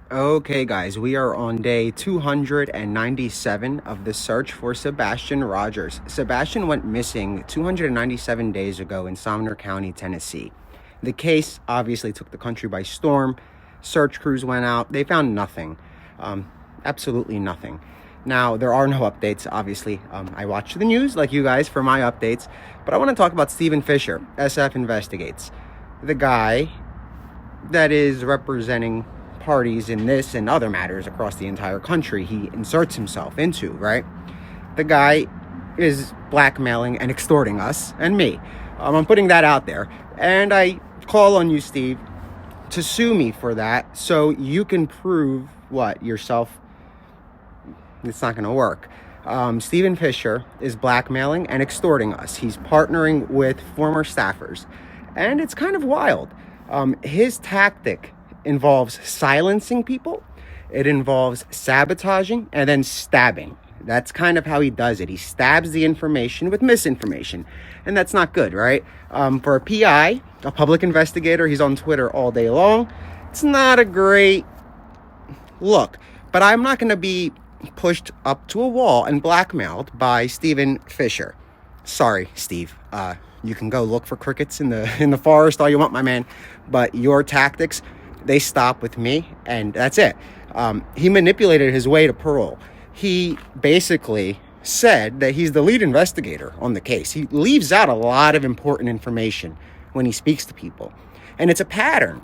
Okay, guys, we are on day 297 of the search for Sebastian Rogers. Sebastian went missing 297 days ago in Sumner County, Tennessee. The case obviously took the country by storm. Search crews went out. They found nothing. Absolutely nothing. Now, there are no updates, obviously. I watch the news like you guys for my updates, but I want to talk about Stephen Fisher, SF Investigates, the guy that is representing parties in this and other matters across the entire country he inserts himself into, right? The guy is blackmailing and extorting us and me. I'm putting that out there. And I call on you, Steve, to sue me for that so you can prove what yourself. It's not going to work. Stephen Fisher is blackmailing and extorting us. He's partnering with former staffers. And it's kind of wild. His tactic involves silencing people. It involves sabotaging and then stabbing. That's kind of how he does it. He stabs the information with misinformation. And that's not good, right? For a PI, a public investigator, he's on Twitter all day long. It's not a great look. But I'm not going to be pushed up to a wall and blackmailed by Stephen Fisher. Sorry, Steve. You can go look for crickets in the forest all you want, my man. But your tactics, they stop with me, and that's it. He manipulated his way to parole. He basically said that he's the lead investigator on the case. He leaves out a lot of important information when he speaks to people. And it's a pattern.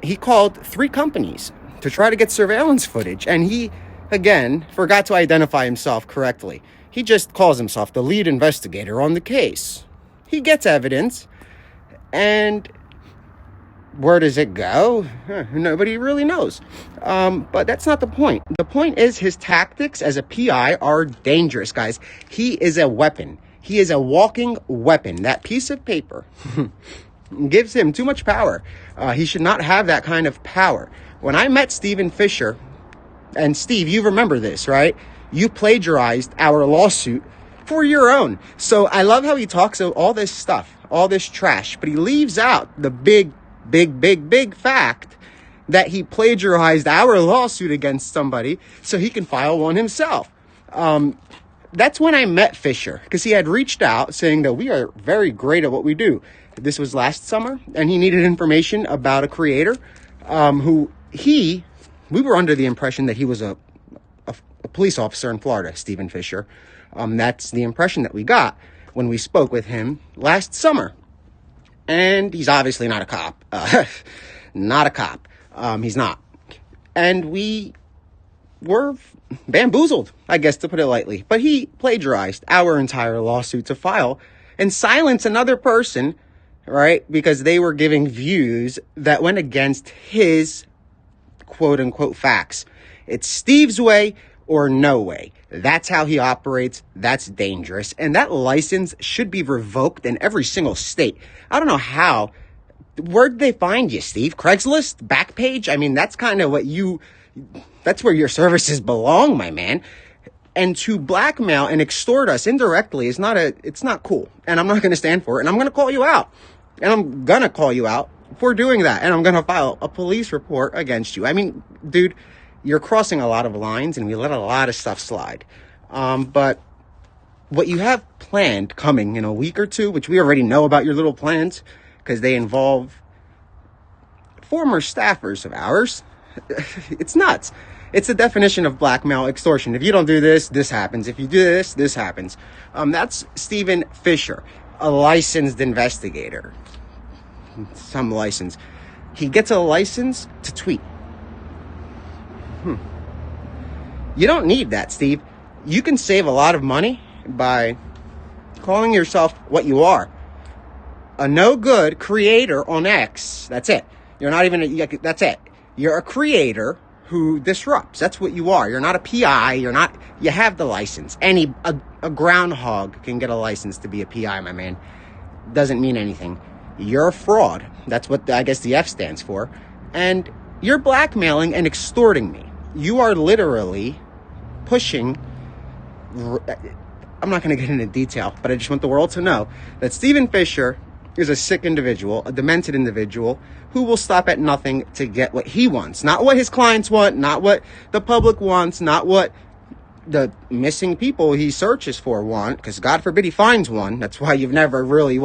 He called 3 companies to try to get surveillance footage, and he, again, forgot to identify himself correctly. He just calls himself the lead investigator on the case. He gets evidence, and where does it go? Nobody really knows. But that's not the point. The point is his tactics as a PI are dangerous, guys. He is a weapon. He is a walking weapon. That piece of paper gives him too much power. He should not have that kind of power. When I met Stephen Fisher, and Steve, you remember this, right? You plagiarized our lawsuit for your own. So I love how he talks of all this stuff, all this trash, but he leaves out the big fact that he plagiarized our lawsuit against somebody so he can file one himself. That's when I met Fisher, because he had reached out saying that we are very great at what we do. This was last summer, and he needed information about a creator we were under the impression that he was a police officer in Florida, Stephen Fisher. That's the impression that we got when we spoke with him last summer. And he's obviously not a cop. Not a cop. He's not. And we were bamboozled, I guess, to put it lightly. But he plagiarized our entire lawsuit to file and silence another person, right? Because they were giving views that went against his quote-unquote facts. It's Steve's way or no way. That's how he operates. That's dangerous. And that license should be revoked in every single state. I don't know how. Where'd they find you, Steve? Craigslist? Backpage? I mean, that's kind of that's where your services belong, my man. And to blackmail and extort us indirectly it's not cool. And I'm not going to stand for it. And I'm going to call you out. And I'm going to call you out for doing that. And I'm going to file a police report against you. I mean, dude, you're crossing a lot of lines, and we let a lot of stuff slide. But what you have planned coming in a week or two, which we already know about your little plans, because they involve former staffers of ours, it's nuts. It's the definition of blackmail extortion. If you don't do this, this happens. If you do this, this happens. That's Stephen Fisher, a licensed investigator. Some license. He gets a license to tweet. You don't need that, Steve. You can save a lot of money by calling yourself what you are. A no-good creator on X. That's it. You're not even that's it. You're a creator who disrupts. That's what you are. You're not a PI. You have the license. A groundhog can get a license to be a PI, my man. Doesn't mean anything. You're a fraud. That's what I guess the F stands for. And you're blackmailing and extorting me. You are literally pushing. I'm not going to get into detail, but I just want the world to know that Stephen Fisher is a sick individual, a demented individual who will stop at nothing to get what he wants. Not what his clients want, not what the public wants, not what the missing people he searches for want, because God forbid he finds one. That's why you've never really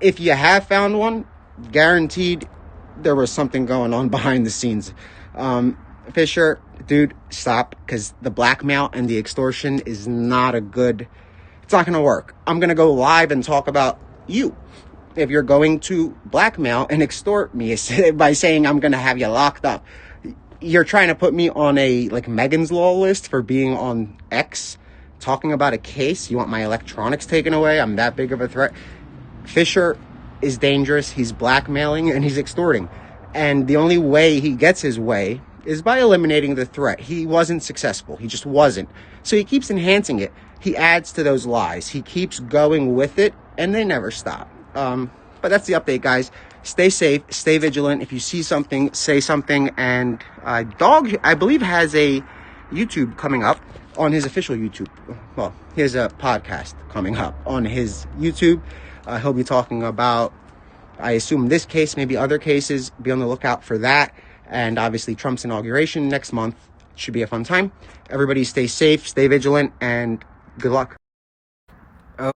if you have found one, guaranteed there was something going on behind the scenes. Fisher, dude, stop, because the blackmail and the extortion is not it's not gonna work. I'm gonna go live and talk about you if you're going to blackmail and extort me by saying I'm gonna have you locked up. You're trying to put me on a Megan's Law list for being on X, talking about a case. You want my electronics taken away? I'm that big of a threat. Fisher is dangerous. He's blackmailing and he's extorting. And the only way he gets his way is by eliminating the threat. He wasn't successful. He just wasn't. So he keeps enhancing it. He adds to those lies. He keeps going with it, and they never stop. But that's the update, guys. Stay safe, stay vigilant. If you see something, say something. And Dog, I believe, has a YouTube coming up on his official YouTube. Well, he has a podcast coming up on his YouTube. He'll be talking about, I assume, this case, maybe other cases. Be on the lookout for that. And obviously Trump's inauguration next month. Should be a fun time. Everybody stay safe, stay vigilant, and good luck.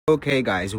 Okay, guys.